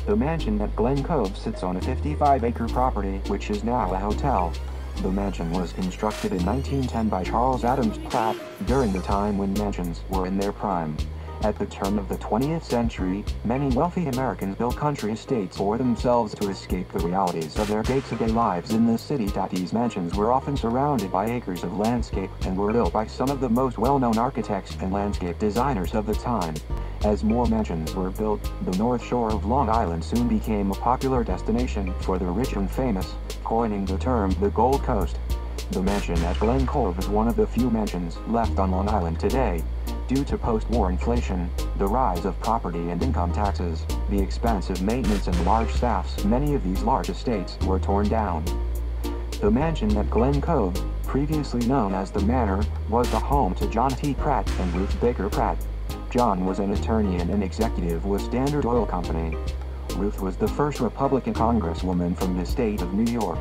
The mansion at Glen Cove sits on a 55-acre property, which is now a hotel. The mansion was constructed in 1910 by Charles Adams Pratt, during the time when mansions were in their prime. At the turn of the 20th century, many wealthy Americans built country estates for themselves to escape the realities of their day-to-day lives in the city. These mansions were often surrounded by acres of landscape and were built by some of the most well-known architects and landscape designers of the time. As more mansions were built, the North Shore of Long Island soon became a popular destination for the rich and famous, coining the term the Gold Coast. The mansion at Glen Cove is one of the few mansions left on Long Island today. Due to post-war inflation, the rise of property and income taxes, the expensive maintenance and large staffs, many of these large estates were torn down. The mansion at Glen Cove, previously known as the Manor, was the home to John T. Pratt and Ruth Baker Pratt. John was an attorney and an executive with Standard Oil Company. Ruth was the first Republican congresswoman from the state of New York.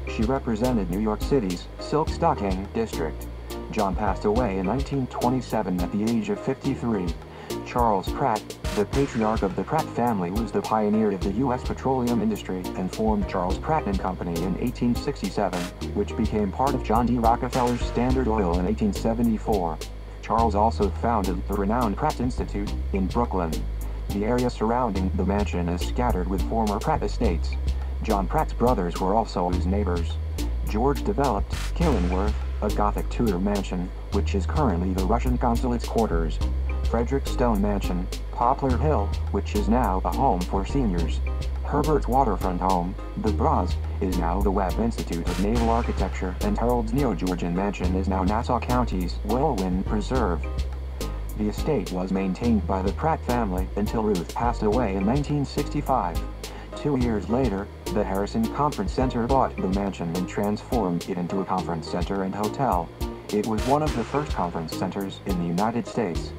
She represented New York City's Silk Stocking District. John passed away in 1927 at the age of 53. Charles Pratt, the patriarch of the Pratt family, was the pioneer of the U.S. petroleum industry and formed Charles Pratt and Company in 1867, which became part of John D. Rockefeller's Standard Oil in 1874. Charles also founded the renowned Pratt Institute in Brooklyn. The area surrounding the mansion is scattered with former Pratt estates. John Pratt's brothers were also his neighbors. George developed Killingworth, a Gothic Tudor mansion, which is currently the Russian consulate's quarters. Frederick Stone Mansion, Poplar Hill, which is now a home for seniors. Herbert's waterfront home, the Bras, is now the Webb Institute of Naval Architecture, and Harold's Neo-Georgian Mansion is now Nassau County's Whirlwind Preserve. The estate was maintained by the Pratt family until Ruth passed away in 1965. 2 years later, the Harrison Conference Center bought the mansion and transformed it into a conference center and hotel. It was one of the first conference centers in the United States.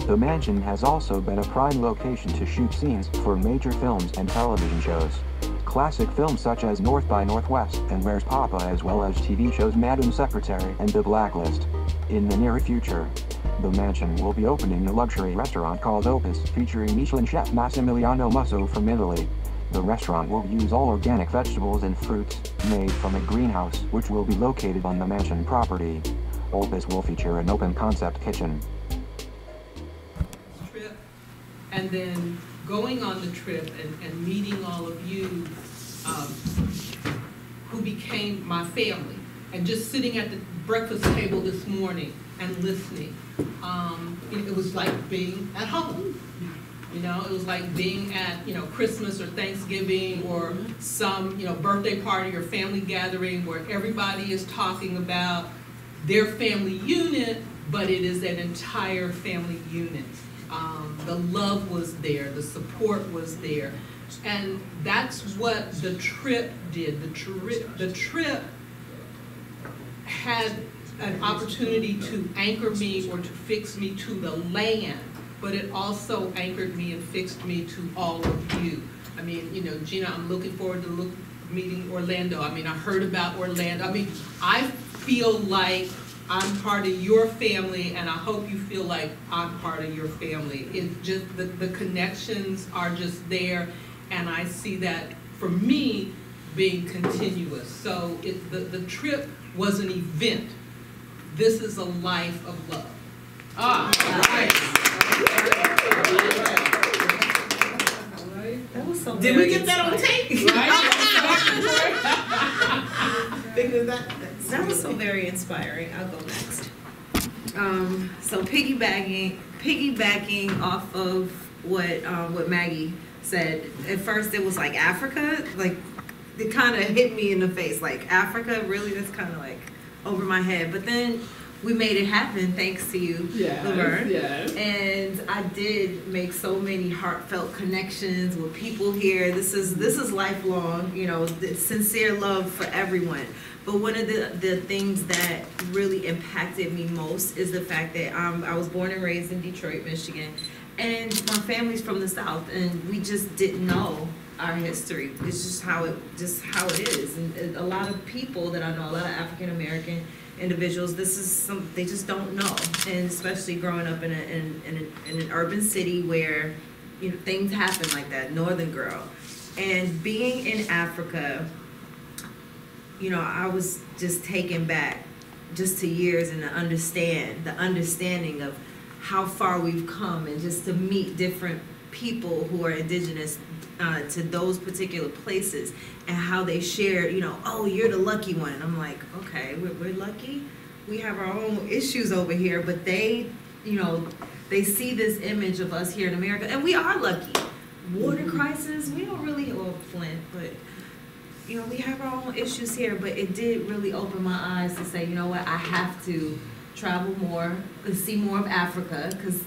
The mansion has also been a prime location to shoot scenes for major films and television shows. Classic films such as North by Northwest and Where's Papa, as well as TV shows Madam Secretary and The Blacklist. In the near future, the mansion will be opening a luxury restaurant called Opus, featuring Michelin chef Massimiliano Musso from Italy. The restaurant will use all organic vegetables and fruits, made from a greenhouse, which will be located on the mansion property. Opus will feature an open-concept kitchen. And then going on the trip and meeting all of you who became my family, and just sitting at the breakfast table this morning and listening. It was like being at home. You know, it was like being at, Christmas or Thanksgiving or some, birthday party or family gathering where everybody is talking about their family unit, but it is an entire family unit. The love was there, the support was there, and that's what the trip did. The trip had an opportunity to anchor me or to fix me to the land, but it also anchored me and fixed me to all of you. I mean, Gina, I'm looking forward to meeting Orlando. I mean, I heard about Orlando. I mean, I feel like I'm part of your family, and I hope you feel like I'm part of your family. It's just the connections are just there, and I see that for me being continuous. So the trip was an event. This is a life of love. Right. That was so. Did we get that on tape? Right? That was so very inspiring. I'll go next. So piggybacking off of what Maggie said. At first, it was like Africa. Like it kind of hit me in the face. Like Africa, really? That's kind of like over my head. But then we made it happen thanks to you, Laverne. Yes. And I did make so many heartfelt connections with people here. This is lifelong, sincere love for everyone. But one of the things that really impacted me most is the fact that I was born and raised in Detroit, Michigan, and my family's from the South, and we just didn't know our history. It's just how it is. And a lot of people that I know, a lot of African American individuals, this is they just don't know. And especially growing up in an urban city where, you know, things happen like that, Northern girl. And being in Africa, you know, I was just taken back just to years and the understanding of how far we've come, and just to meet different people who are indigenous to those particular places, and how they share, you know, oh, you're the lucky one. And I'm like, okay, we're lucky. We have our own issues over here, but they, you know, they see this image of us here in America, and we are lucky. Water crisis, we don't really, well, Flint, but, you know, we have our own issues here. But it did really open my eyes to say, you know what, I have to travel more, see more of Africa, because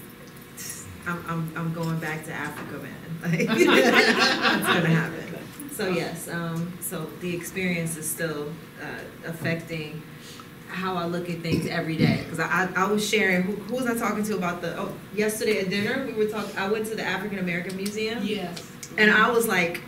I'm going back to Africa, man. Like, it's gonna happen. So yes, so the experience is still affecting how I look at things every day. Because I was sharing, who was I talking to about yesterday at dinner, we were talking, I went to the African American Museum. Yes. And I was like,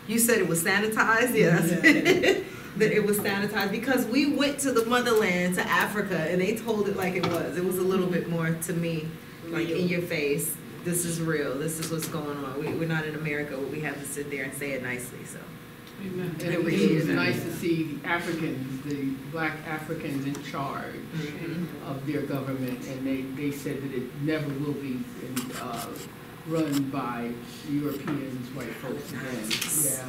you said it was sanitized? Yes. Yeah. That it was sanitized, because we went to the motherland, to Africa, and they told it like it was. It was a little bit more, to me, like in your face. This is real. This is what's going on. We're not in America where we have to sit there and say it nicely. So. Amen. And it was nice to see the Africans, the black Africans in charge of their government, and they said that it never will be run by Europeans, white folks again. Yeah.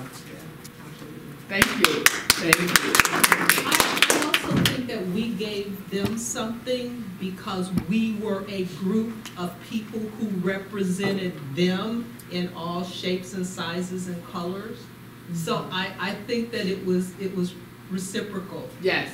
Thank you. I also think that we gave them something because we were a group of people who represented them in all shapes and sizes and colors. So I think that it was reciprocal. Yes.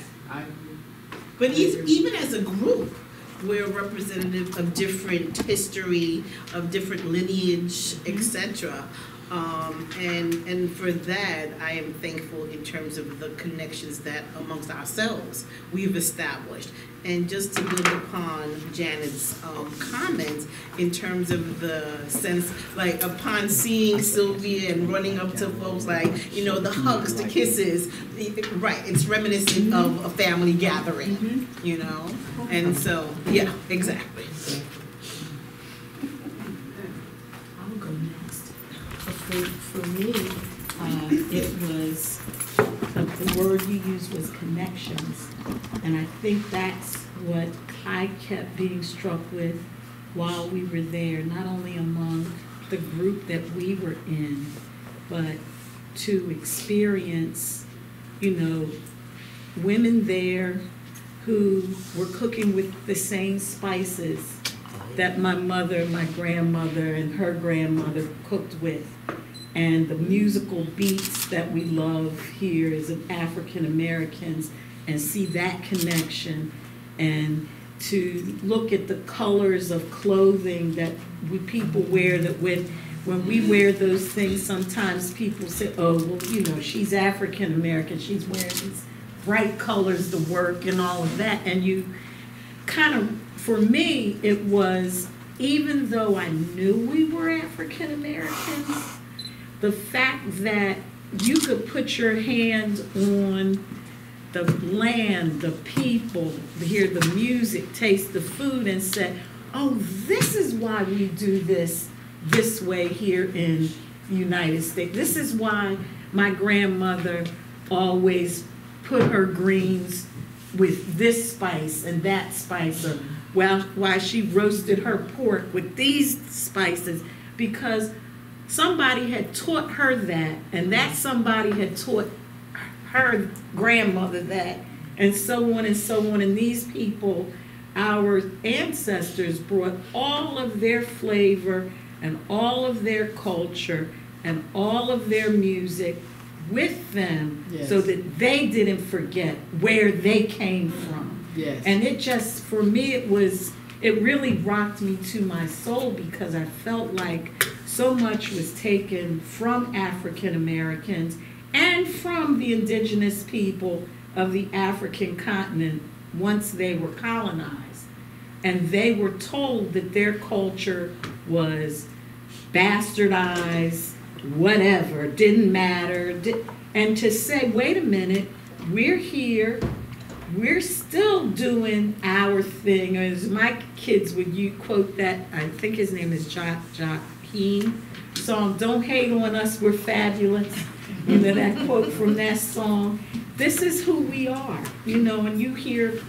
But even as a group, we're representative of different history, of different lineage, etc. And for that, I am thankful in terms of the connections that amongst ourselves we've established. And just to build upon Janet's comments in terms of the sense, like upon seeing Sylvia and running up to folks, like, you know, the hugs, the kisses, right, it's reminiscent of a family gathering, you know? And so, yeah, exactly. I'll go next. For me, it was, the word you used was connections. And I think that's what I kept being struck with while we were there, not only among the group that we were in, but to experience, you know, women there who were cooking with the same spices that my mother, my grandmother, and her grandmother cooked with. And the musical beats that we love here as African Americans, and see that connection, and to look at the colors of clothing that people wear, that when we wear those things, sometimes people say, oh, well, you know, she's African American, she's wearing these bright colors to work and all of that. And you kind of, for me, it was, even though I knew we were African Americans, the fact that you could put your hands on the land, the people, hear the music, taste the food, and say, oh, this is why we do this way here in the United States. This is why my grandmother always put her greens with this spice and that spice, or why she roasted her pork with these spices, because somebody had taught her that, and that somebody had taught her grandmother that, and so on and so on. And these people, our ancestors, brought all of their flavor and all of their culture and all of their music with them, yes, so that they didn't forget where they came from. Yes. And it just, for me, it really rocked me to my soul, because I felt like so much was taken from African Americans and from the indigenous people of the African continent once they were colonized. And they were told that their culture was bastardized, whatever, didn't matter. And to say, wait a minute, we're here, we're still doing our thing. As my kids would you quote that, I think his name is Joaquin song, "Don't hate on us, we're fabulous." You know, that quote from that song. This is who we are, you know, and you hear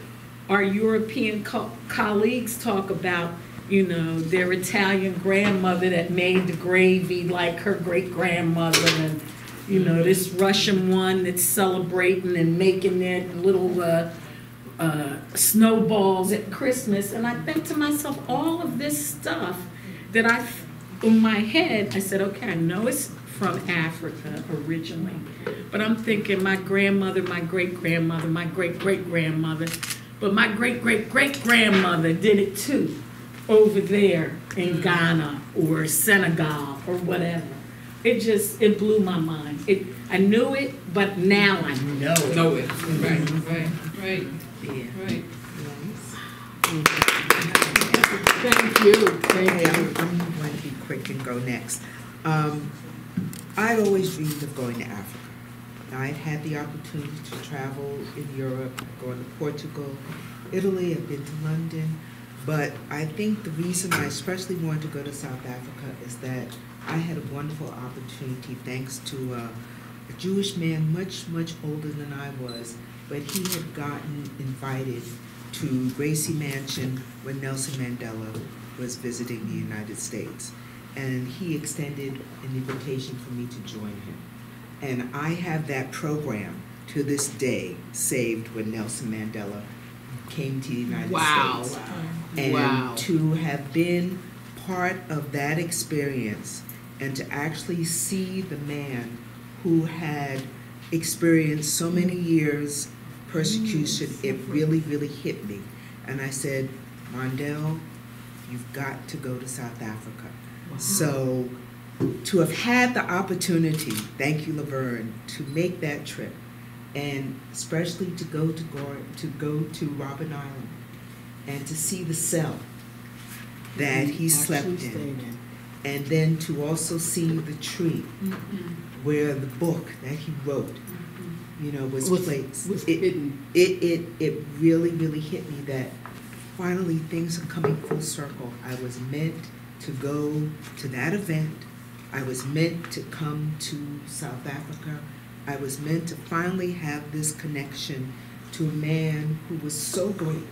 our European colleagues talk about, you know, their Italian grandmother that made the gravy like her great-grandmother, and, you know, this Russian one that's celebrating and making their little snowballs at Christmas. And I think to myself, all of this stuff that in my head, I said, okay, I know it's from Africa originally, but I'm thinking my grandmother, my great-grandmother, my great-great-grandmother, but my great-great-great-grandmother did it too, over there in Ghana or Senegal or whatever. It blew my mind. I knew it, but now I know it. Know it. Right. Yeah. Right. Thank you. Hey, I'm going to be quick and go next. I always dreamed of going to Africa. I'd had the opportunity to travel in Europe, going to Portugal, Italy, I've been to London, but I think the reason I especially wanted to go to South Africa is that I had a wonderful opportunity thanks to a Jewish man much, much older than I was, but he had gotten invited to Gracie Mansion when Nelson Mandela was visiting the United States. And he extended an invitation for me to join him. And I have that program to this day saved when Nelson Mandela came to the United States. And to have been part of that experience and to actually see the man who had experienced so many years persecution, it really, really hit me. And I said, Mondale, you've got to go to South Africa. So to have had the opportunity, thank you, Laverne, to make that trip, and especially to go to Robben Island and to see the cell that he slept in, and then to also see the tree where the book that he wrote, you know, was placed. It really, really hit me that finally things are coming full circle. I was meant to go to that event. I was meant to come to South Africa. I was meant to finally have this connection to a man who was so great,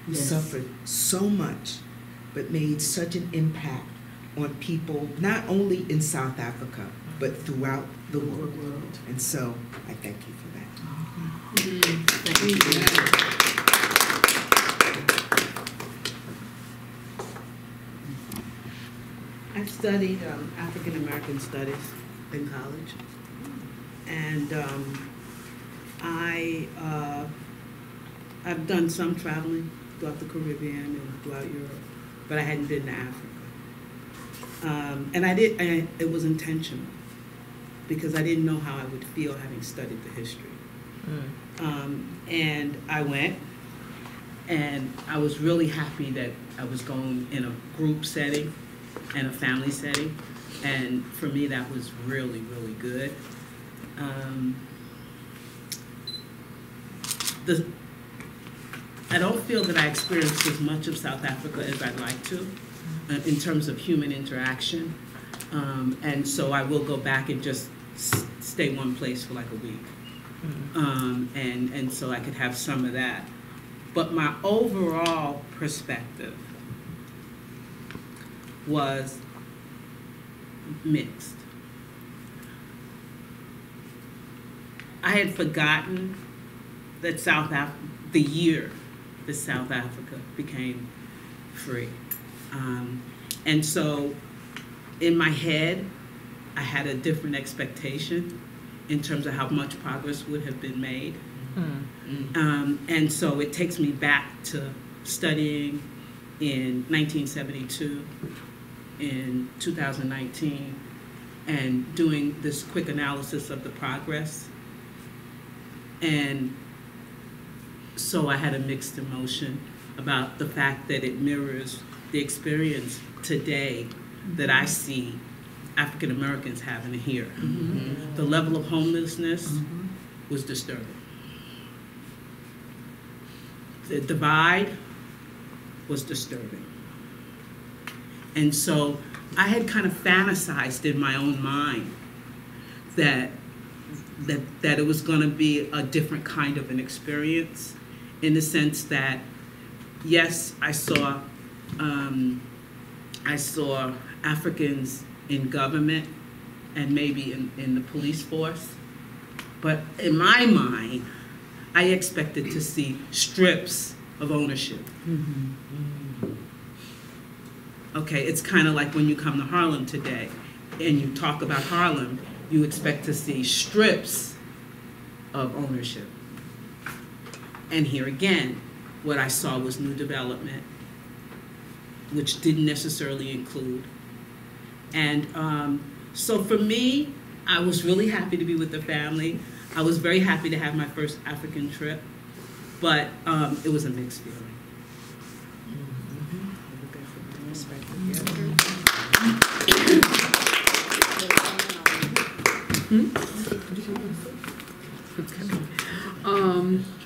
who suffered so much, but made such an impact on people, not only in South Africa, but throughout the world. And so I thank you for that. Thank you. I studied African American studies in college, and I've done some traveling throughout the Caribbean and throughout Europe, but I hadn't been to Africa. And it was intentional because I didn't know how I would feel having studied the history. And I went, and I was really happy that I was going in a group setting and a family setting, and for me that was really, really good. I don't feel that I experienced as much of South Africa as I'd like to in terms of human interaction, and so I will go back and just stay one place for like a week, and so I could have some of that. But my overall perspective was mixed. I had forgotten that the year that South Africa became free. And so in my head, I had a different expectation in terms of how much progress would have been made. And so it takes me back to studying in 1972, in 2019, and doing this quick analysis of the progress. And so I had a mixed emotion about the fact that it mirrors the experience today that I see African Americans have in here. The level of homelessness was disturbing. The divide was disturbing. And so I had kind of fantasized in my own mind that it was going to be a different kind of an experience, in the sense that, yes, I saw Africans in government and maybe in the police force, but in my mind, I expected to see strips of ownership. Okay, it's kind of like when you come to Harlem today and you talk about Harlem, you expect to see strips of ownership. And here again, what I saw was new development, which didn't necessarily include. And so for me, I was really happy to be with the family. I was very happy to have my first African trip, but it was a mixed feeling.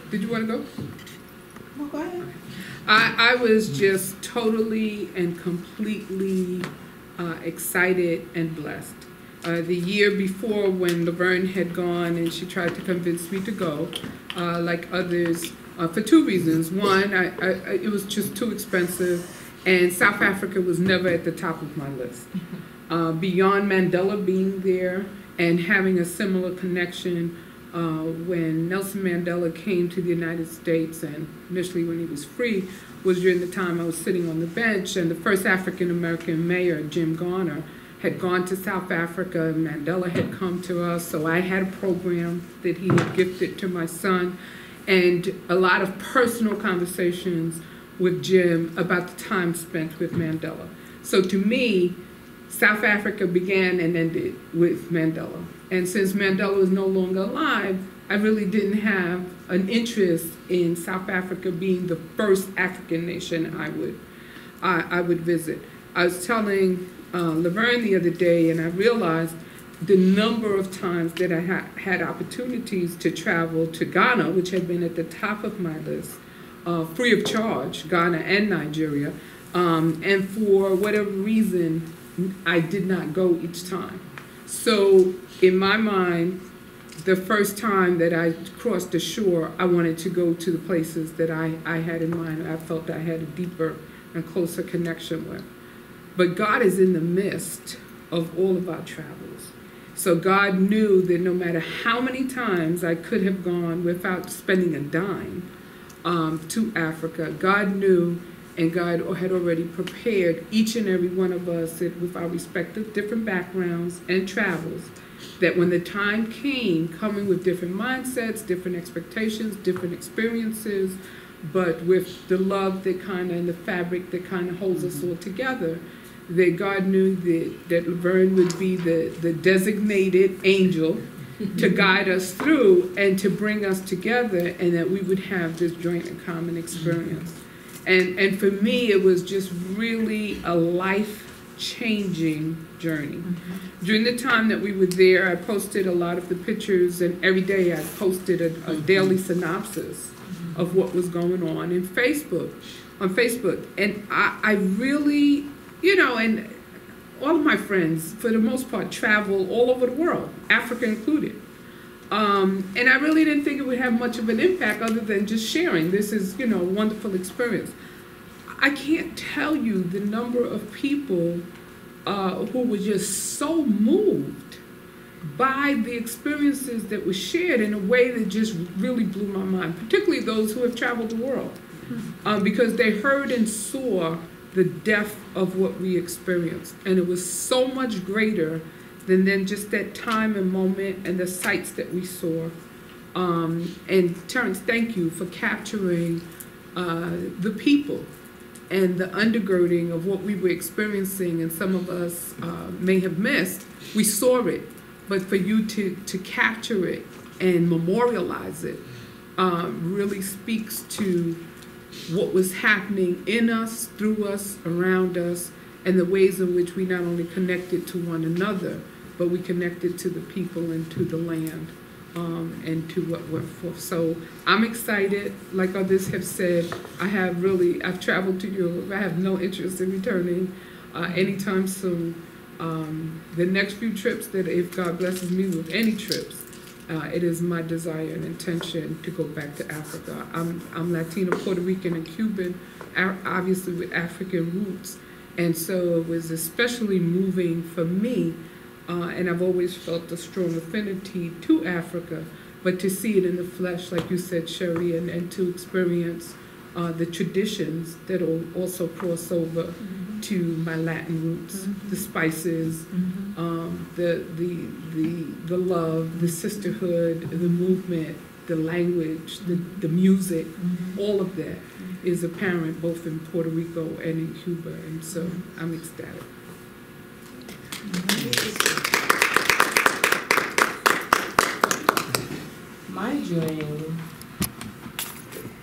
Did you want to go? Well, go ahead. I was just totally and completely excited and blessed. The year before, when Laverne had gone and she tried to convince me to go, like others, for two reasons. One, it was just too expensive, and South Africa was never at the top of my list. Beyond Mandela being there and having a similar connection, when Nelson Mandela came to the United States, and initially when he was free, was during the time I was sitting on the bench, and the first African-American mayor, Jim Garner, had gone to South Africa. Mandela had come to us, so I had a program that he had gifted to my son, and a lot of personal conversations with Jim about the time spent with Mandela. So to me, South Africa began and ended with Mandela. And since Mandela was no longer alive, I really didn't have an interest in South Africa being the first African nation I would visit. I was telling Laverne the other day, and I realized the number of times that I had opportunities to travel to Ghana, which had been at the top of my list, free of charge, Ghana and Nigeria, and for whatever reason, I did not go each time. So in my mind, the first time that I crossed the shore, I wanted to go to the places that I had in mind, I felt I had a deeper and closer connection with. But God is in the midst of all of our travels. So God knew that no matter how many times I could have gone without spending a dime to Africa, God knew, and God had already prepared each and every one of us with our respective different backgrounds and travels, that when the time came, coming with different mindsets, different expectations, different experiences, but with the love that kind of, and the fabric that kind of holds us all together, that God knew that Laverne would be the designated angel to guide us through and to bring us together, and that we would have this joint and common experience. And for me, it was just really a life-changing journey. During the time that we were there, I posted a lot of the pictures, and every day I posted a daily synopsis of what was going on on Facebook. And I really, you know, and all of my friends, for the most part, travel all over the world, Africa included. And I really didn't think it would have much of an impact other than just sharing. This is, you know, a wonderful experience. I can't tell you the number of people who were just so moved by the experiences that were shared in a way that just really blew my mind, particularly those who have traveled the world, because they heard and saw the depth of what we experienced. And it was so much greater than just that time and moment and the sights that we saw. And Terrance, thank you for capturing the people and the undergirding of what we were experiencing, and some of us may have missed. We saw it, but for you to capture it and memorialize it really speaks to what was happening in us, through us, around us, and the ways in which we not only connected to one another, but we connected to the people and to the land, and to what we're for. So I'm excited. Like others have said, I've traveled to Europe. I have no interest in returning anytime soon. The next few trips, that if God blesses me with any trips, it is my desire and intention to go back to Africa. I'm Latino, Puerto Rican, and Cuban, obviously with African roots. And so it was especially moving for me, and I've always felt a strong affinity to Africa, but to see it in the flesh, like you said, Sherry, and to experience the traditions that will also cross over to my Latin roots, the spices, the love, the sisterhood, the movement, the language, the music, all of that is apparent both in Puerto Rico and in Cuba, and so I'm ecstatic. My dream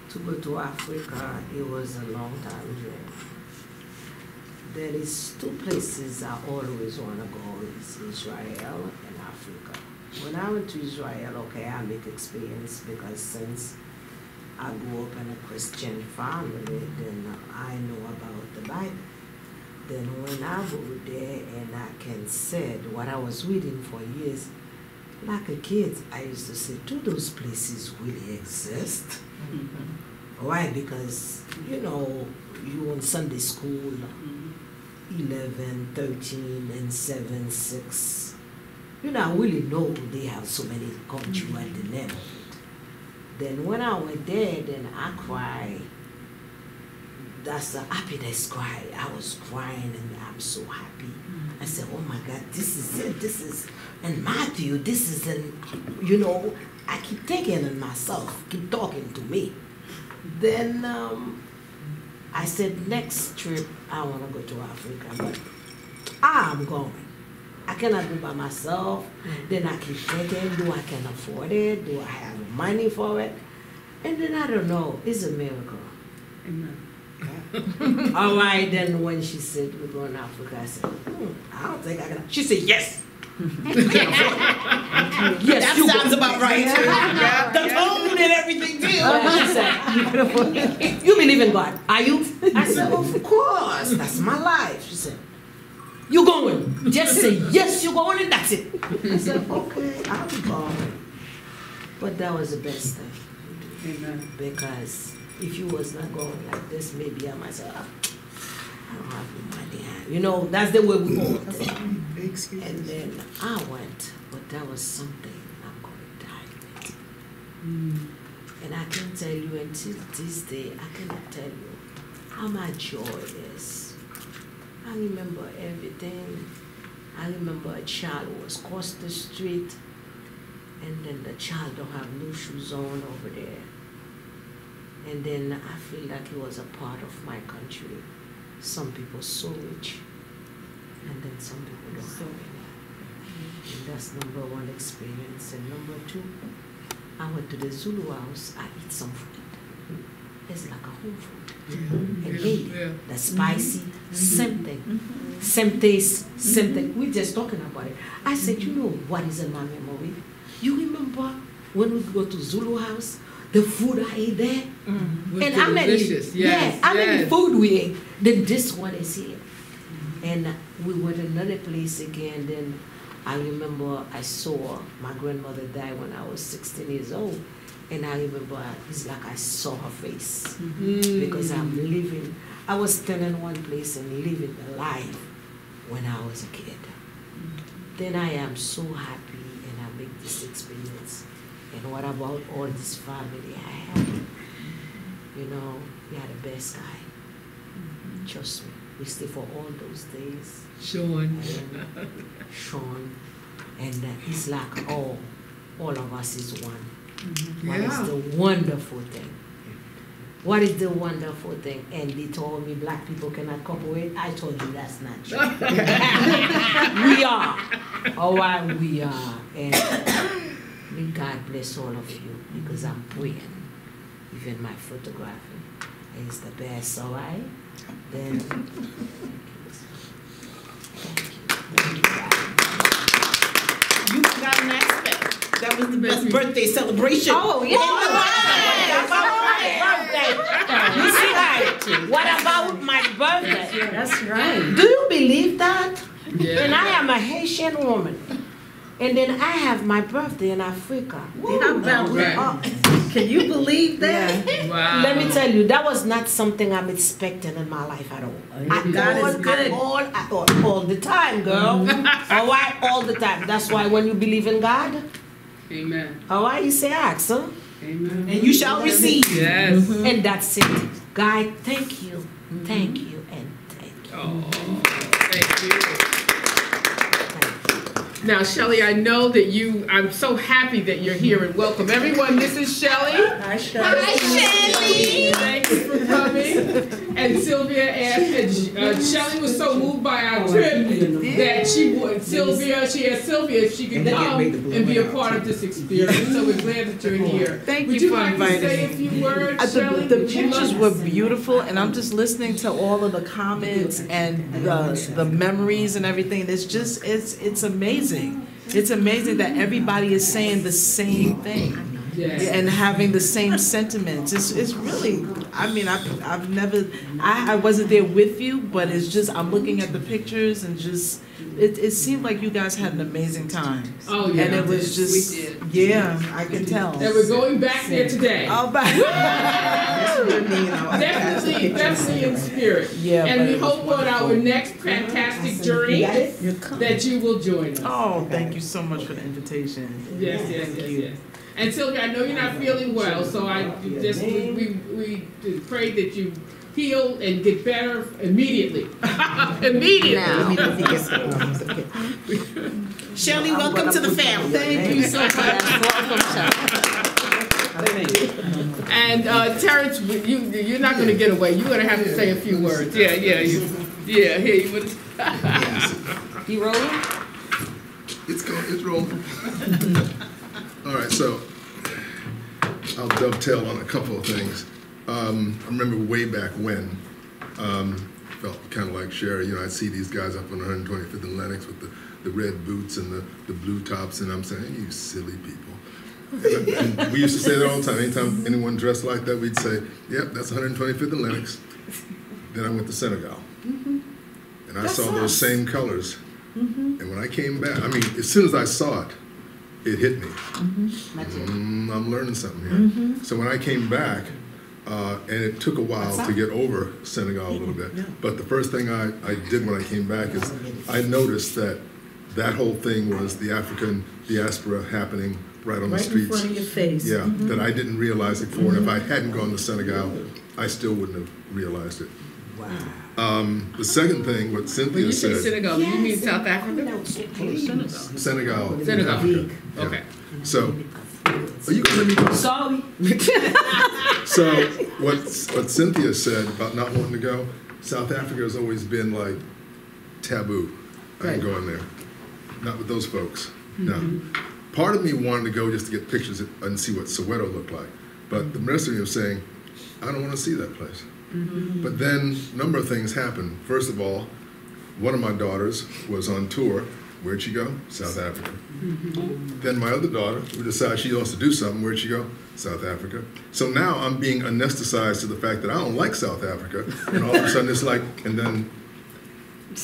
to go to Africa, it was a long time dream. There is two places I always want to go, is Israel and Africa. When I went to Israel, okay, I make experience because since I grew up in a Christian family, then I know about the Bible. Then when I go there and I can say what I was reading for years, like a kid, I used to say, do those places really exist? Why? Because, you know, you in Sunday school, 11, 13, and 7, 6. You know, I really know they have so many countries at the name of it. Then when I went there, then I cried. That's the happiness cry. I was crying and I'm so happy. I said, oh my God, this is it. This is, and Matthew, this is, you know, I keep thinking in myself, keep talking to me. Then I said, next trip, I want to go to Africa, but I'm going. I cannot go by myself. Then I keep thinking, do I can afford it? Do I have money for it? And then I don't know, it's a miracle. Amen. All right, then when she said we're going to Africa, I said, I don't think I can. She said, yes. Yes, That sounds about right. The tone and everything too. She said, you believe in God, are you? I said, of course, that's my life. She said, you going? Just say yes, you going, and that's it. I said, okay, I'm going. But that was the best thing. Amen. Because if you was not going like this, maybe I might say, I don't have no money. You know, that's the way we go. And then I went, but that was something I'm going to die with. And I can tell you until this day, I cannot tell you how my joy is. I remember everything. I remember a child who was across the street, and then the child don't have no shoes on over there. And then I feel like he was a part of my country. Some people so rich, and then some people don't have any. And that's number one experience. And number two, I went to the Zulu house, I eat some food. It's like a home food. And made it. The spicy, same thing. Same taste, same thing. We're just talking about it. I said, you know what is in my memory? You remember when we go to Zulu house, the food I ate there? And how many, how many food we ate? Then this one is here. And we went to another place again. Then I remember I saw my grandmother die when I was 16 years old. And I remember it's like I saw her face. Because I'm living, I was still in one place and living the life when I was a kid. Then I am so happy and I make this experience. And what about all this family I have? You know, we are the best guy. Trust me, we stay for all those days. Sean. And it's like, all of us is one. What is the wonderful thing? What is the wonderful thing? And they told me black people cannot cooperate. I told you that's not true. We are. Oh, we are. And may God bless all of you because I'm praying. Even my photography is the best, all right? Then was the best birthday celebration. Oh, yeah. You see that? What about my birthday? That's right. Do you believe that? Yeah. And I am a Haitian woman. And then I have my birthday in Africa. How about Right. Can you believe that? Wow. Let me tell you, that was not something I'm expecting in my life at all. God is good. All the time, girl. All right, all the time. That's why when you believe in God, Amen. all right, you say ask, huh? Amen. And you shall receive. Yes. And that's it. God, thank you, and thank you. Oh, thank you. Now, Shelley, I know that I'm so happy that you're here, and welcome everyone. This is Shelley. Hi, Shelley. Thank you for coming. And Sylvia asked, and Shelley was so moved by our trip that she asked Sylvia if she could come and be a part of this experience. So we're glad that you're here. Thank Would you you for like to inviting say a me. few words, Shelley? The pictures were beautiful, and I'm just listening to all of the comments and the memories and everything. It's just, it's amazing. It's amazing that everybody is saying the same thing. Yes. And having the same sentiments. It's really, I mean, I've never, I wasn't there with you, but it's just, I'm looking at the pictures and just, it seemed like you guys had an amazing time. Oh, yeah. And it was just, We did. yeah, I can tell. And we're going back there today. Oh, Definitely in spirit. Yeah, And but we it was hope on our next fantastic journey that you will join us. Oh, thank you so much for the invitation. Yes. And Sylvia, I know you're not feeling well, so we pray that you heal and get better immediately. Immediately. Shelley, welcome to the family. Thank you so much. And Terrance, you're not going to get away. You're going to have to say a few words. Yeah. Here you would. You rolling? It's rolling. All right, so I'll dovetail on a couple of things. I remember way back when, felt kind of like Sherry, I'd see these guys up on 125th and Lenox with the red boots and the blue tops, and I'm saying, you silly people. And we used to say that all the time. Anytime anyone dressed like that, we'd say, yep, that's 125th and Lenox. Then I went to Senegal. And I saw those same colors. And when I came back, I mean, as soon as I saw it, it hit me. I'm learning something here. So when I came back, and it took a while to get over Senegal a little bit, but the first thing I did when I came back is I noticed that whole thing was the African diaspora happening right on the streets. Right in front of your face. Yeah, that I didn't realize it before, and if I hadn't gone to Senegal, I still wouldn't have realized it. Wow. The second thing, what Cynthia When you say said. Synagogue, you mean South Africa? Senegal. Senegal. Africa. Yeah. Okay. So, are you gonna let me go? Sorry. So, what Cynthia said about not wanting to go, South Africa has always been like taboo. I ain't going there. Not with those folks. No. Part of me wanted to go just to get pictures and see what Soweto looked like. But the rest of me was saying, I don't want to see that place. But then a number of things happened. First of all, one of my daughters was on tour. Where'd she go? South Africa. Then my other daughter, who decided she wants to do something, where'd she go? South Africa. So now I'm being anesthetized to the fact that I don't like South Africa. And all of a sudden it's like, and then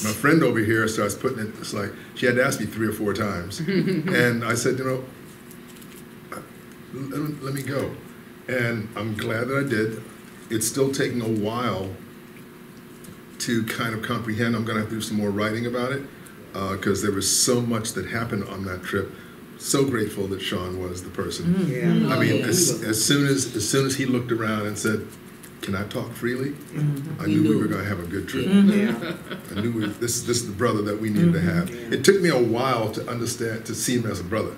my friend over here starts putting it, it's like, she had to ask me 3 or 4 times. And I said, let me go. And I'm glad that I did. It's still taking a while to kind of comprehend. I'm going to have to do some more writing about it because there was so much that happened on that trip. So grateful that Sean was the person. I mean, as soon as he looked around and said, "Can I talk freely?" I knew we were going to have a good trip. I knew this is the brother that we needed to have. It took me a while to understand, to see him as a brother.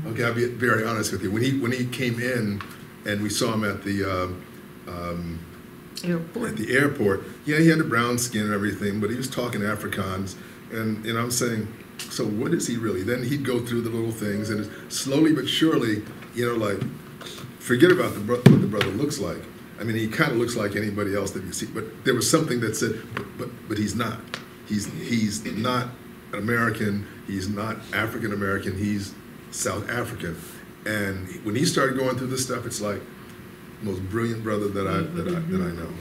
Okay, I'll be very honest with you. When he came in and we saw him at the airport, yeah, he had the brown skin and everything, but he was talking Afrikaans, and I'm saying, so what is he really? Then he'd go through the little things, and slowly but surely, like, forget about what the brother looks like. I mean, he kind of looks like anybody else that you see, but there was something that said, but he's not. He's not American. He's not African American. He's South African, And when he started going through this stuff, it's like the most brilliant brother that I know.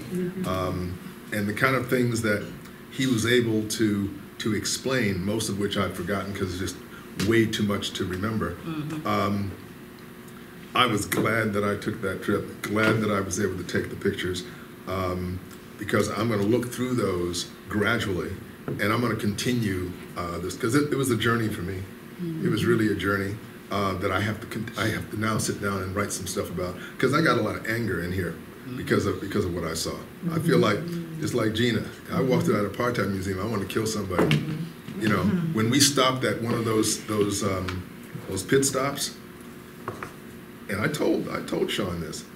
And the kind of things that he was able to explain, most of which I've forgotten because it's just way too much to remember. I was glad that I took that trip, glad that I was able to take the pictures, because I'm going to look through those gradually, and I'm going to continue this, because it was a journey for me. It was really a journey that I have to now sit down and write some stuff about, because I got a lot of anger in here because of what I saw. I feel like, just like Gina, I walked through that apartheid museum, I wanted to kill somebody. You know, when we stopped at one of those pit stops, and I told Sean this.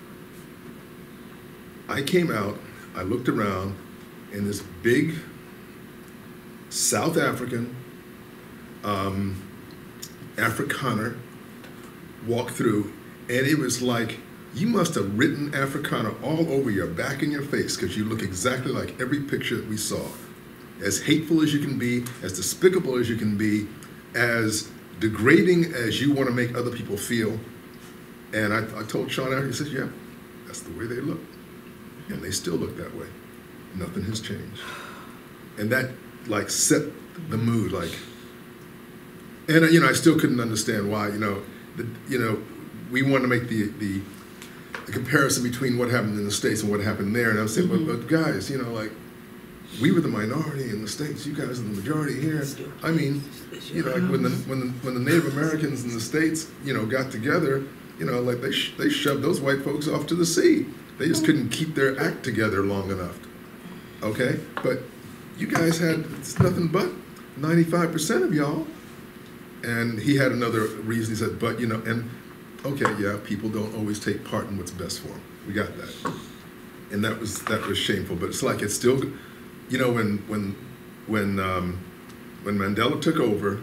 I came out, I looked around, and this big South African Afrikaner walked through, and it was like, you must have written Afrikaner all over your back and your face, because you look exactly like every picture that we saw. As hateful as you can be, as despicable as you can be, as degrading as you want to make other people feel. And I told Sean after, he says, yeah, that's the way they look. And they still look that way. Nothing has changed. And that like set the mood, like, and you know, I still couldn't understand why, we want to make the comparison between what happened in the States and what happened there. And I'm saying, but guys, like, we were the minority in the States, you guys are the majority here. I mean, like when the Native Americans in the States, got together, like they shoved those white folks off to the sea. They just couldn't keep their act together long enough. Okay? But you guys had, it's nothing but 95% of y'all. And he had another reason. He said, but, and okay, yeah, people don't always take part in what's best for them. We got that. And that was shameful. But it's like, it's still, when Mandela took over,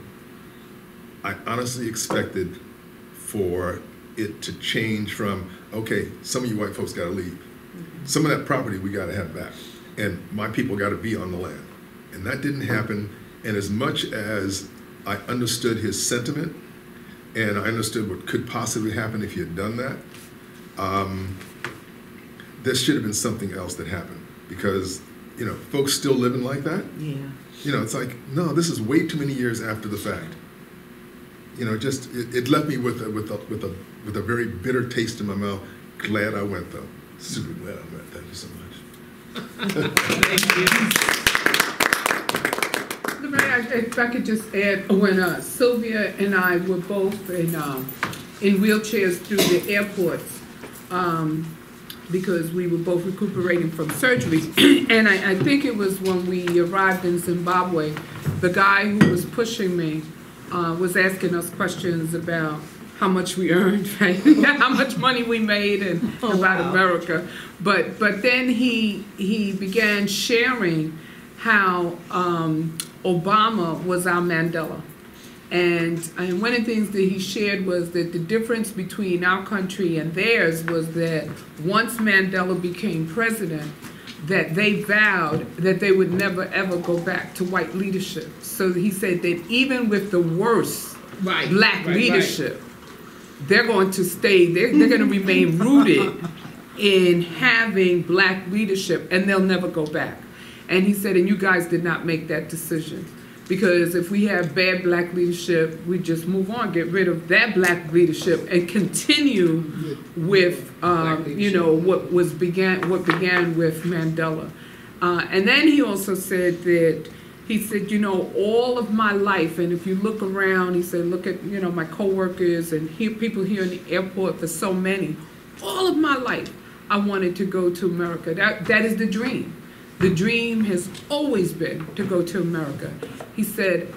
I honestly expected for it to change from, okay, some of you white folks got to leave. Some of that property we got to have back. And my people got to be on the land. And that didn't happen. And as much as I understood his sentiment, and I understood what could possibly happen if he had done that, there should have been something else that happened. Because, folks still living like that. Yeah. It's like, no, this is way too many years after the fact. It left me with a very bitter taste in my mouth. Glad I went, though. Super glad I went. Thank you so much. Thank you. If I could just add, when Sylvia and I were both in wheelchairs through the airports, because we were both recuperating from surgery, and I think it was when we arrived in Zimbabwe, the guy who was pushing me was asking us questions about how much we earned, right? How much money we made, and about America. But then he began sharing how Obama was our Mandela. And one of the things that he shared was that the difference between our country and theirs was that once Mandela became president, that they vowed that they would never ever go back to white leadership. So he said that even with the worst black leadership, they're going to stay, they're going to remain rooted in having black leadership, and they'll never go back. And he said, and you guys did not make that decision. Because if we have bad black leadership, we just move on, get rid of that black leadership, and continue with, what began with Mandela. And then he also said that, all of my life, and if you look around, he said, look at, my coworkers and people here in the airport, for so many, all of my life, I wanted to go to America. That is the dream. The dream has always been to go to America. He said,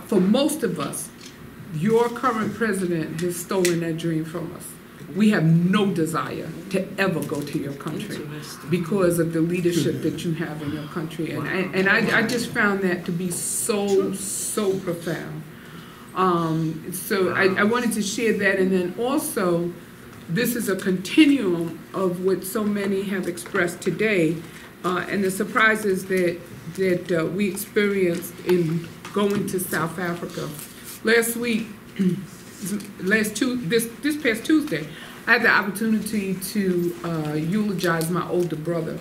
for most of us, your current president has stolen that dream from us. We have no desire to ever go to your country because of the leadership that you have in your country. And I just found that to be so profound. So I wanted to share that. And then also, this is a continuum of what so many have expressed today. And the surprises that we experienced in going to South Africa. Last week, this past Tuesday, I had the opportunity to eulogize my older brother.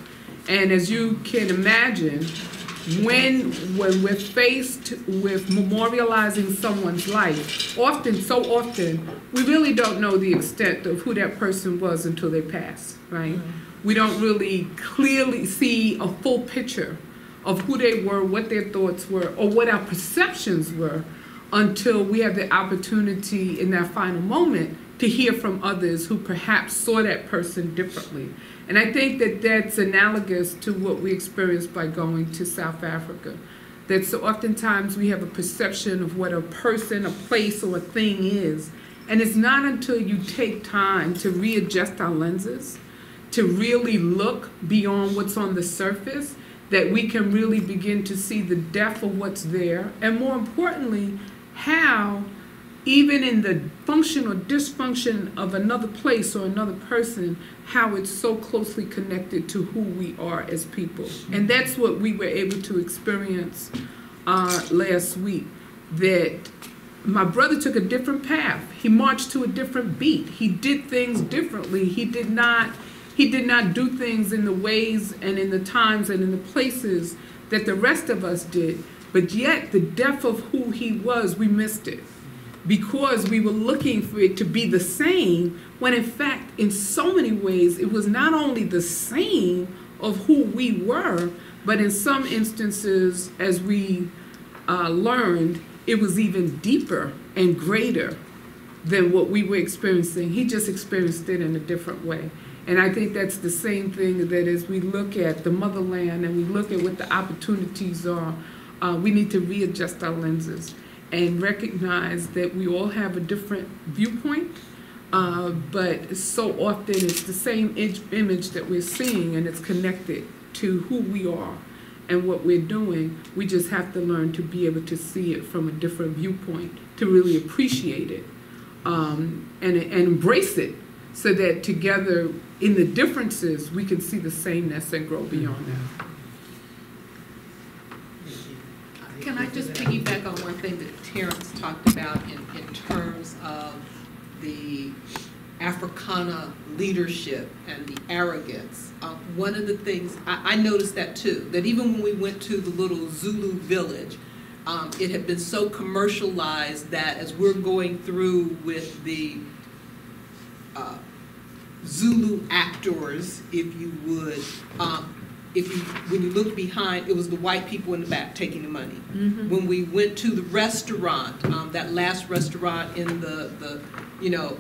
And as you can imagine, when we're faced with memorializing someone's life, so often, we really don't know the extent of who that person was until they pass, right? Mm-hmm. We don't really clearly see a full picture of who they were, what their thoughts were, or what our perceptions were until we have the opportunity in that final moment to hear from others who perhaps saw that person differently. And I think that that's analogous to what we experienced by going to South Africa. That so oftentimes we have a perception of what a person, a place, or a thing is. And it's not until you take time to readjust our lenses, to really look beyond what's on the surface, that we can really begin to see the depth of what's there. And more importantly, how even in the function or dysfunction of another place or another person, how it's so closely connected to who we are as people. And that's what we were able to experience last week, that my brother took a different path. He marched to a different beat. He did things differently. He did not do things in the ways and in the times and in the places that the rest of us did. But yet the depth of who he was, we missed it, because we were looking for it to be the same, when in fact, in so many ways, it was not only the same of who we were, but in some instances, as we learned, it was even deeper and greater than what we were experiencing. He just experienced it in a different way. And I think that's the same thing, that as we look at the motherland and we look at what the opportunities are, we need to readjust our lenses and recognize that we all have a different viewpoint, but so often it's the same image that we're seeing, and it's connected to who we are and what we're doing. We just have to learn to be able to see it from a different viewpoint, to really appreciate it and embrace it, so that together in the differences we can see the sameness and grow beyond that. Can I just piggyback on one thing that Terrance talked about in terms of the Africana leadership and the arrogance? One of the things, I noticed that too, that even when we went to the little Zulu village, it had been so commercialized that as we're going through with the Zulu actors, if you would, when you look behind, it was the white people in the back taking the money. Mm-hmm. When we went to the restaurant, that last restaurant in the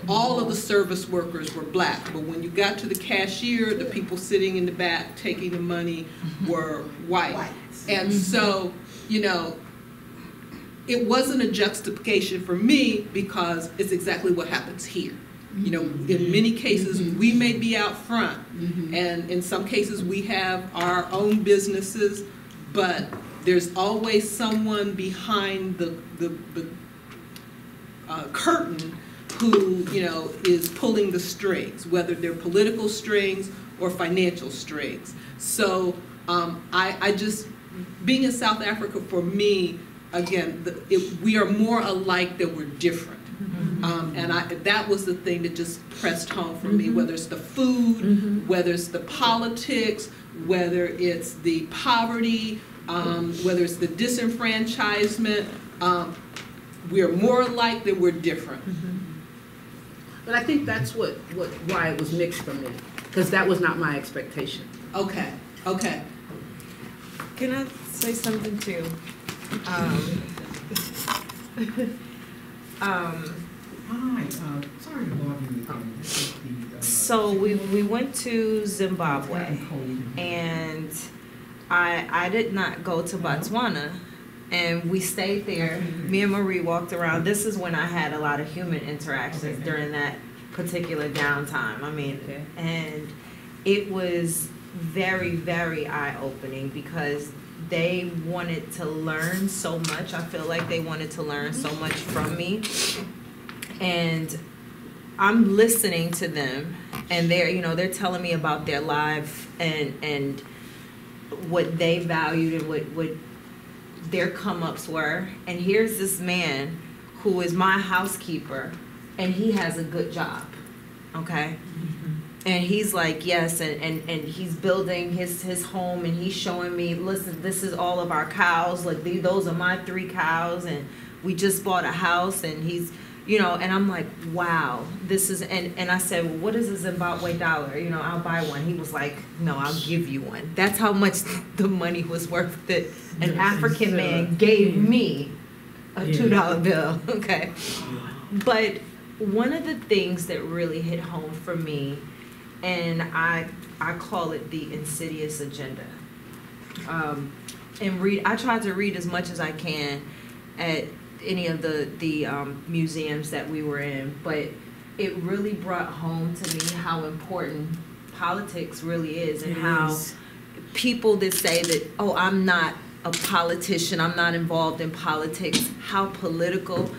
all of the service workers were black, but when you got to the cashier, the people sitting in the back taking the money were white. And so, it wasn't a justification for me, because it's exactly what happens here. In many cases, we may be out front, and in some cases we have our own businesses, but there's always someone behind the curtain who, is pulling the strings, whether they're political strings or financial strings. So I just, being in South Africa, for me, again, we are more alike than we're different. And that was the thing that just pressed home for me, whether it's the food, whether it's the politics, whether it's the poverty, whether it's the disenfranchisement. We are more alike than we're different. But I think that's why it was mixed for me, because that was not my expectation. Okay. Can I say something too? Hi, sorry to bother you again. So we went to Zimbabwe, and I did not go to Botswana, and we stayed there. Me and Marie walked around. This is when I had a lot of human interactions during that particular downtime. And it was very, very eye-opening, because they wanted to learn so much. I feel like they wanted to learn so much from me. And I'm listening to them, and they're telling me about their life and what they valued and what their come-ups were. And here's this man who is my housekeeper, and he has a good job, okay? And he's like, yes, and he's building his home, and he's showing me, listen, this is all of our cows, like those are my 3 cows, and we just bought a house, and he's, you know, and I'm like, wow, this is, and I said, well, what is a Zimbabwe dollar? You know, I'll buy one. He was like, no, I'll give you one. That's how much the money was worth that an African man gave me a $2 bill, okay? But one of the things that really hit home for me, and I call it the insidious agenda. And I tried to read as much as I can at any of the museums that we were in, but it really brought home to me how important politics really is, and how people that say that, oh, I'm not a politician, I'm not involved in politics, how political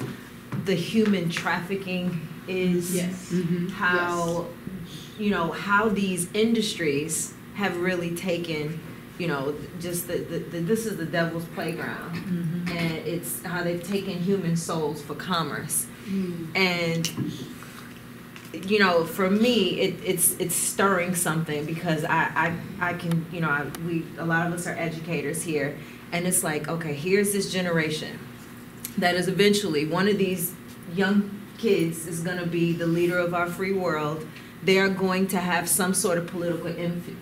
the human trafficking is. Yes. How, you know, how these industries have really taken, you know, just this is the devil's playground. And it's how they've taken human souls for commerce. And, you know, for me, it's stirring something, because I can, you know, a lot of us are educators here, and it's like, okay, here's this generation that is eventually, one of these young kids is going to be the leader of our free world. They are going to have some sort of political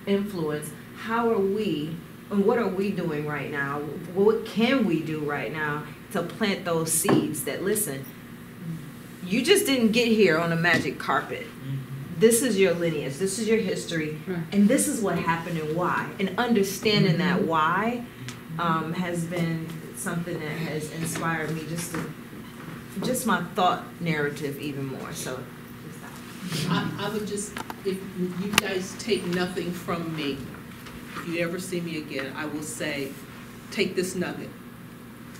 influence. How are we, and what are we doing right now? What can we do right now to plant those seeds that, listen, you just didn't get here on a magic carpet. This is your lineage, this is your history, and this is what happened and why. And understanding that why has been something that has inspired me just my thought narrative even more. So I would just, if you guys take nothing from me, if you ever see me again, I will say, take this nugget.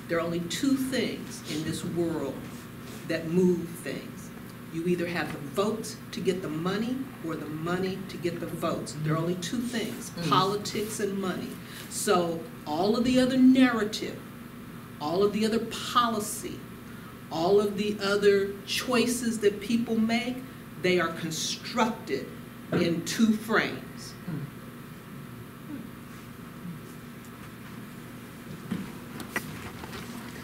There are only 2 things in this world that move things. You either have the votes to get the money, or the money to get the votes. There are only 2 things, politics and money. So all of the other narrative, all of the other policy, all of the other choices that people make, they are constructed in 2 frames.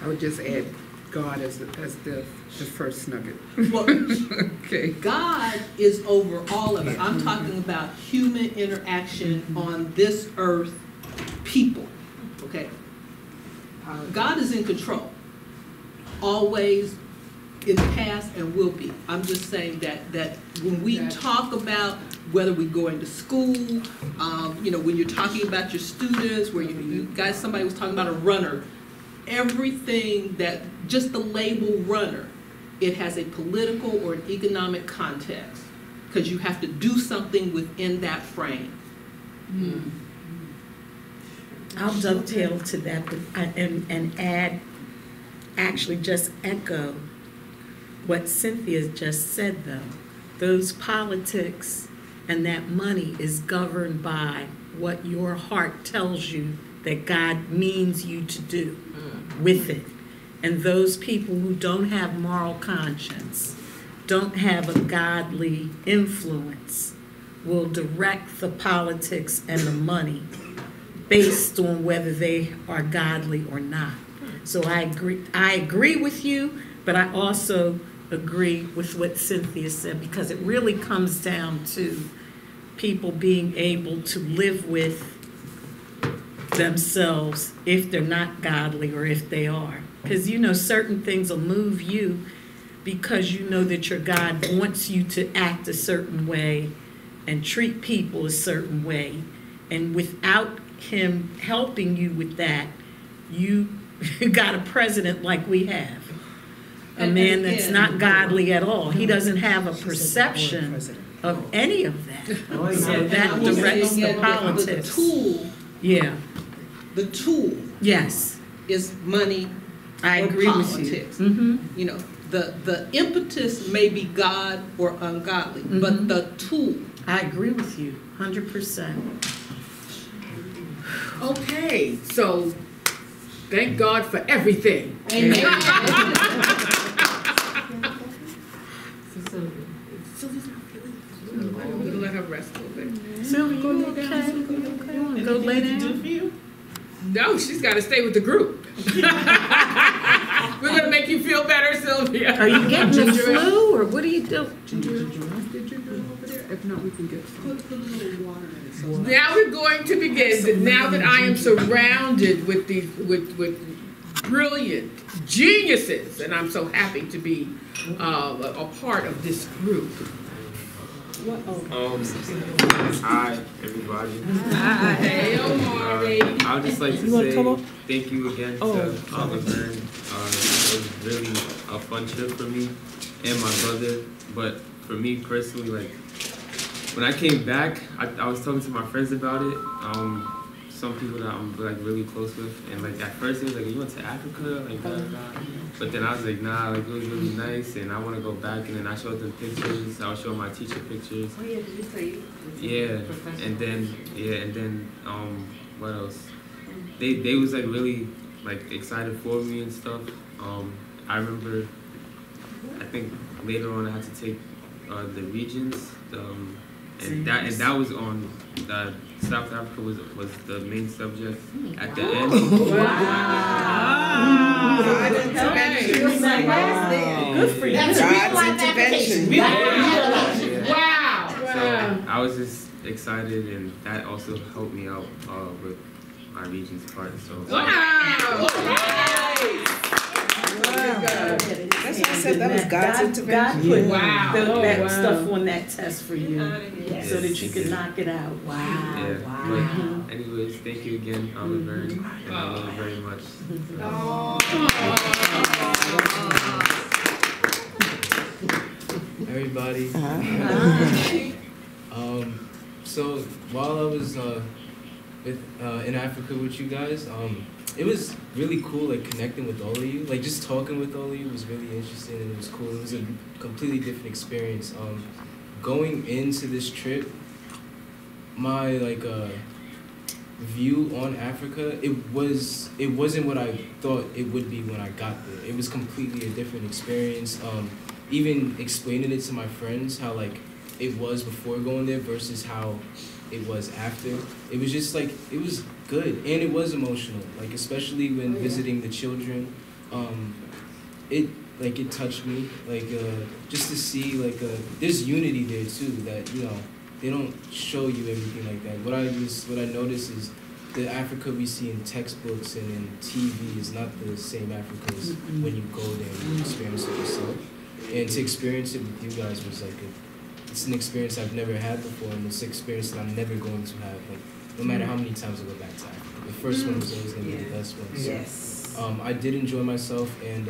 I would just add God as the first nugget. Well, okay. God is over all of it. I'm talking about human interaction on this earth, people, okay? God is in control, always, in the past, and will be. I'm just saying that when we talk about whether we go into school, you know, when you're talking about your students, where you guys, somebody was talking about a runner, everything that, just the label runner, it has a political or an economic context, because you have to do something within that frame. I'll dovetail to that and add, actually just echo what Cynthia just said, though. Those politics and that money is governed by what your heart tells you that God means you to do with it. And those people who don't have moral conscience, don't have a godly influence, will direct the politics and the money based on whether they are godly or not. So I agree with you, but I also agree with what Cynthia said, because it really comes down to people being able to live with themselves if they're not godly or if they are. Because you know certain things will move you because you know that your God wants you to act a certain way and treat people a certain way. And without him helping you with that, you got a president like we have. A man that's not godly at all. He doesn't have a perception of any of that. So that directs the politics. The tool. Yeah. The tool. Yes. Is money. I agree with you. You know, the impetus may be God or ungodly, but the tool. I agree with you, 100%. Okay, so thank God for everything. Amen. let her rest a little bit. Sylvia, Go lay down. You wanna go lay down? for you? No, she's got to stay with the group. We're gonna make you feel better, Sylvia. Are you getting the flu, or what are you doing? Ginger ale over there? If not, we can get some. Put a little water in it. So Now we're going to begin. Now that I am surrounded with these with brilliant geniuses, and I'm so happy to be a part of this group. Hi, everybody. Hey, Omari. I would just like to say thank you again to Laverne. It was really a fun trip for me and my brother. But for me personally, like when I came back, I was talking to my friends about it. Some people that I'm like really close with, and like at first it was like, you went to Africa, like blah, blah, blah. But then I was like, nah, like it was really nice, and I want to go back. And then I showed them pictures. I was showing my teacher pictures. Oh yeah, did you say you? Yeah, and then what else? They was like really like excited for me and stuff. I remember, I think later on I had to take the regions, and that was on South Africa was the main subject at the end. Wow. God's intervention. Good for you. God's intervention. Wow. So I was just excited, and that also helped me out with my regions part. So. Wow. That's what I said. That was God's intervention. God put that Wow. stuff on that test for you, so that you could knock it out. Wow. Yeah. Wow. But anyways, thank you again, Laverne, and I love you very much. Everybody. So while I was in Africa with you guys, it was really cool, like connecting with all of you. Like just talking with all of you was really interesting, and it was cool. It was a completely different experience. Going into this trip, my view on Africa, it wasn't what I thought it would be when I got there. It was completely a different experience. Even explaining it to my friends, how like it was before going there versus how it was after. It was just like, it was good, and it was emotional, like especially when visiting the children. It touched me, just to see there's unity there too, that they don't show you everything like that. What I noticed is the Africa we see in textbooks and in TV is not the same Africa as when you go there and you experience it yourself. And to experience it with you guys was it's an experience I've never had before, and it's an experience that I'm never going to have, no matter how many times I go back to Africa. The first one was always going to be the best one. So, Yes. I did enjoy myself, and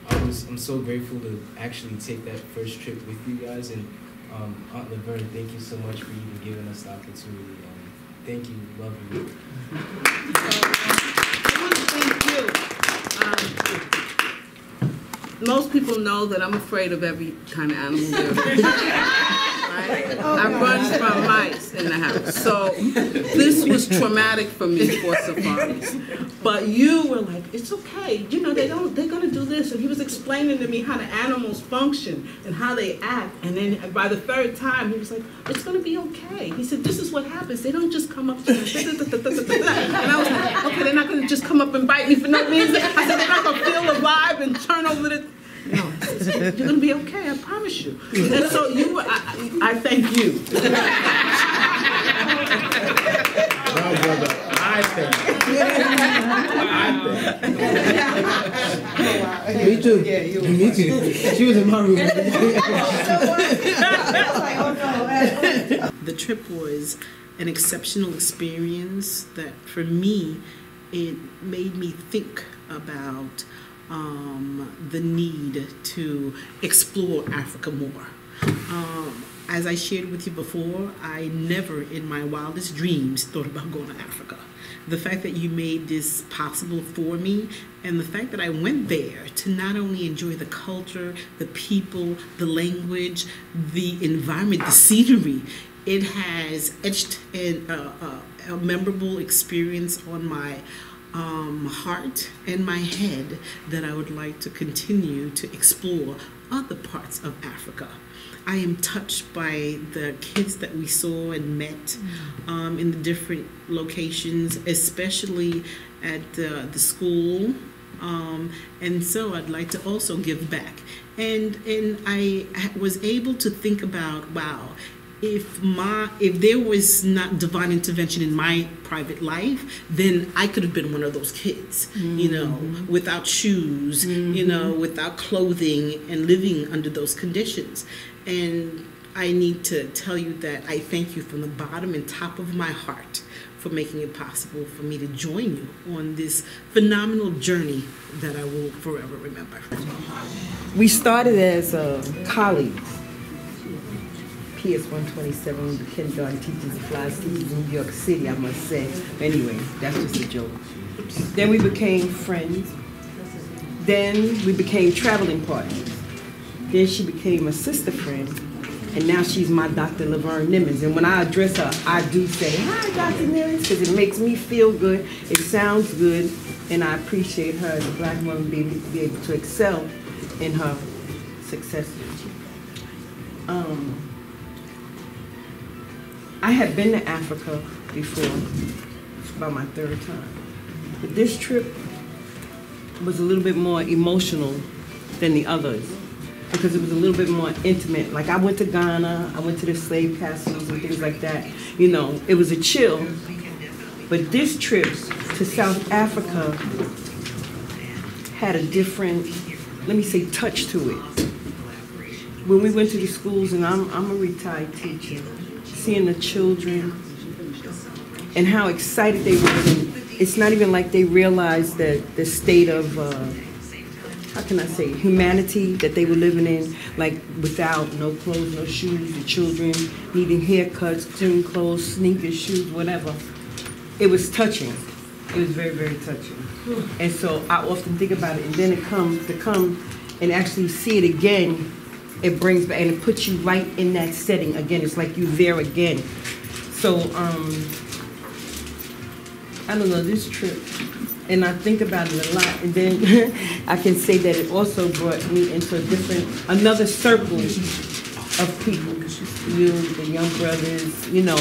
I'm so grateful to actually take that first trip with you guys. And Aunt Laverne, thank you so much for even giving us the opportunity. Thank you, love you. I want to thank you. Most people know that I'm afraid of every kind of animal there. Right? I run from mice in the house. So this was traumatic for me for safaris. But you were like, it's okay. They're gonna do this. And he was explaining to me how the animals function and how they act. And then by the third time, he was like, it's gonna be okay. He said, this is what happens. They don't just come up to me. And I was like, okay, they're not gonna just come up and bite me for no reason. I said, they're not gonna feel alive and turn over the... No, you're gonna be okay, I promise you. And so I thank you. No, brother, I thank you. Me too. Yeah, me too. She was in my room. The trip was an exceptional experience that, for me, it made me think about the need to explore Africa more. As I shared with you before, I never in my wildest dreams thought about going to Africa. The fact that you made this possible for me, and the fact that I went there to not only enjoy the culture, the people, the language, the environment, the scenery, it has etched a memorable experience on my heart and my head that I would like to continue to explore other parts of Africa. I am touched by the kids that we saw and met in the different locations, especially at the school. And so I'd like to also give back. And I was able to think about, wow, if there was not divine intervention in my private life, then I could have been one of those kids, you know, without shoes, you know, without clothing, and living under those conditions. And I need to tell you that I thank you from the bottom and top of my heart for making it possible for me to join you on this phenomenal journey that I will forever remember. We started as colleagues. PS 127, the kindergarten teachers, the class teachers in New York City, I must say. Anyway, that's just a joke. Then we became friends. Then we became traveling partners. Then she became a sister friend. And now she's my Dr. Laverne Nimmons. And when I address her, I do say, hi, Dr. Nimmons, because it makes me feel good. It sounds good. And I appreciate her as a black woman being able to excel in her successes. I had been to Africa before. It's about my third time. But this trip was a little bit more emotional than the others because it was a little bit more intimate. Like I went to Ghana, I went to the slave castles and things like that. You know, it was a chill. But this trip to South Africa had a different, let me say, touch to it. When we went to the schools, and I'm a retired teacher, seeing the children and how excited they were. And it's not even like they realized that the state of, how can I say, humanity that they were living in, like without no clothes, no shoes, the children needing haircuts, clean clothes, sneakers, shoes, whatever. It was touching. It was very, very touching. And so I often think about it, and then to come and actually see it again, it brings back, and it puts you right in that setting again. It's like you're there again. So, I don't know, this trip, and I think about it a lot, and then I can say that it also brought me into another circle of people. You, the young brothers, you know.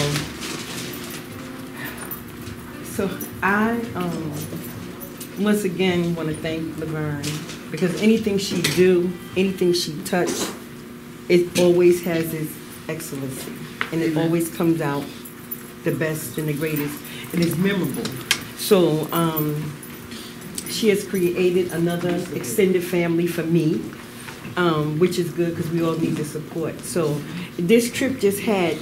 So I, once again, want to thank Laverne, because anything she do, anything she touch, it always has its excellency, and it always comes out the best and the greatest, and it's memorable. So she has created another extended family for me, which is good because we all need the support. So this trip just had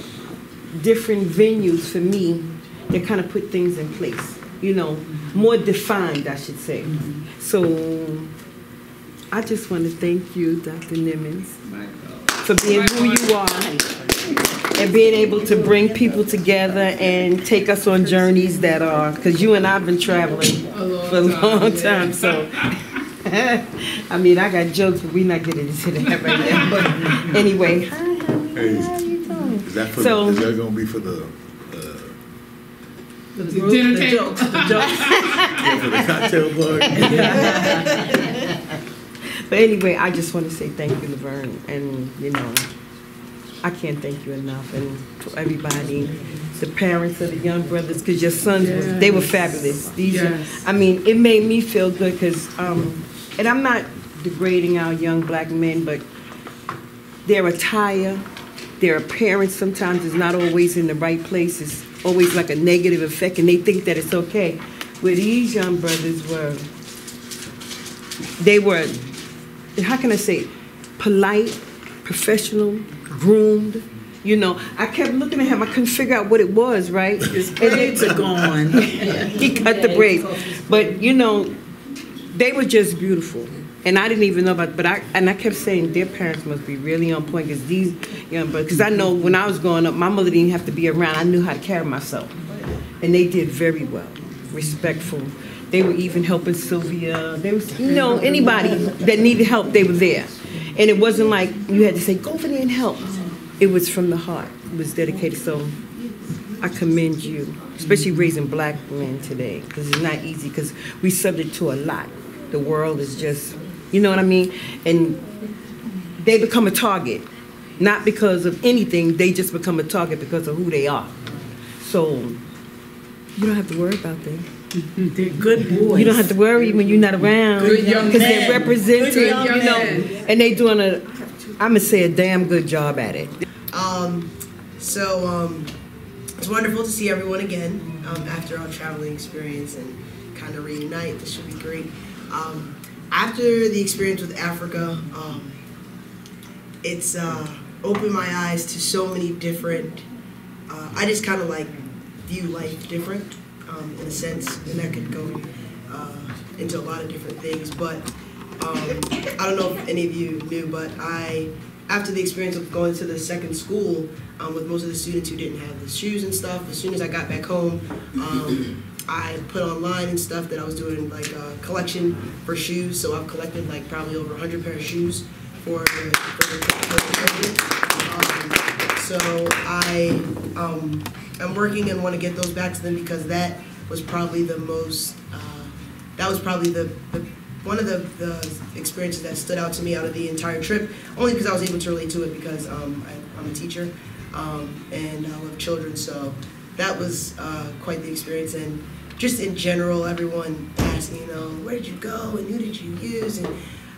different venues for me that kind of put things in place, you know, more defined, I should say. So I just want to thank you, Dr. Nimmons, for being who you are and being able to bring people together and take us on journeys that are, because you and I have been traveling for a long time, so I mean, I got jokes, but we're not getting into that right now. But anyway, hi, honey, hey, how you doing? Is that going to be for the dinner table? For the cocktail bar? But anyway, I just want to say thank you, Laverne, and you know, I can't thank you enough, and to everybody, the parents of the young brothers, because your sons, they were fabulous. These, I mean, it made me feel good, because, and I'm not degrading our young black men, but their attire, their appearance sometimes is not always in the right place. It's always like a negative effect, and they think that it's okay. Where these young brothers were, they were, how can I say it? Polite, professional, groomed. You know, I kept looking at him. I couldn't figure out what it was, right? His braids are gone. He cut the braids. But, you know, they were just beautiful. And I didn't even know about, but I kept saying their parents must be really on point, because these young brothers, because I know when I was growing up, my mother didn't have to be around. I knew how to carry myself. And they did very well, respectful. They were even helping Sylvia. There was, you know, anybody that needed help, they were there. And it wasn't like you had to say, go over there and help. It was from the heart. It was dedicated. So I commend you, especially raising black men today, because it's not easy, because we subject to a lot. The world is just, you know what I mean? And they become a target, not because of anything, they just become a target because of who they are. So you don't have to worry about them. They're good boys. You don't have to worry when you're not around, Good young because men. they're representing, Good young you know, men. and they doing a, I'm gonna say, a damn good job at it. It's wonderful to see everyone again after our traveling experience and kind of reunite. This should be great. After the experience with Africa, it's opened my eyes to so many different, I just kind of like view life different in a sense, and that could go into a lot of different things. But I don't know if any of you knew, but after the experience of going to the second school with most of the students who didn't have the shoes and stuff, as soon as I got back home, I put online and stuff that I was doing like a collection for shoes. So I've collected like probably over 100 pair of shoes for the so I'm working and want to get those back to them, because that was probably the most, one of the experiences that stood out to me out of the entire trip, only because I was able to relate to it, because I'm a teacher and I love children, so that was quite the experience. And just in general, everyone asking, you know, where did you go and who did you use and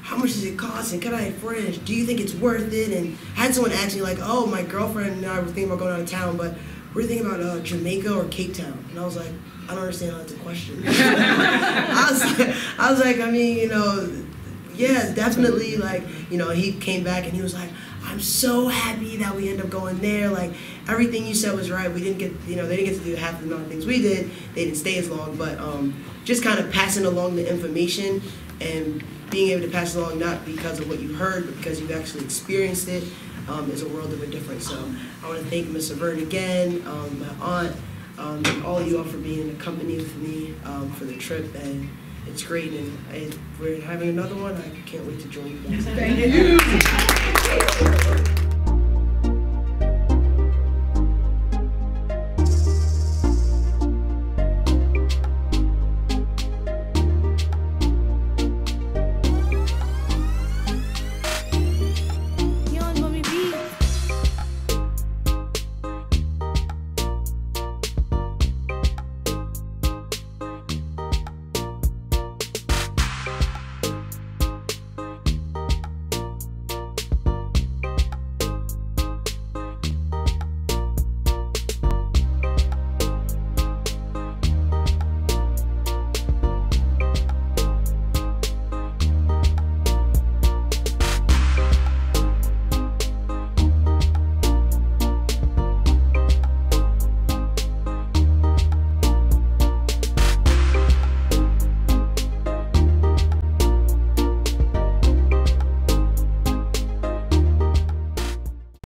how much does it cost and can I afford it? Do you think it's worth it? And I had someone ask me like, oh, my girlfriend and I were thinking about going out of town, but we're thinking about Jamaica or Cape Town. And I was like, I don't understand how that's a question. I was like, I mean, you know, yeah, definitely. Like, you know, he came back and he was like, I'm so happy that we end up going there. Like, everything you said was right. We didn't get, you know, they didn't get to do half the amount of things we did. They didn't stay as long, but just kind of passing along the information and being able to pass it along, not because of what you heard, but because you actually experienced it, is a world of a difference. So I want to thank Ms. Verne again, my aunt, and all of you all for being in the company with me for the trip, and it's great. And we're having another one. I can't wait to join you guys. Thank you.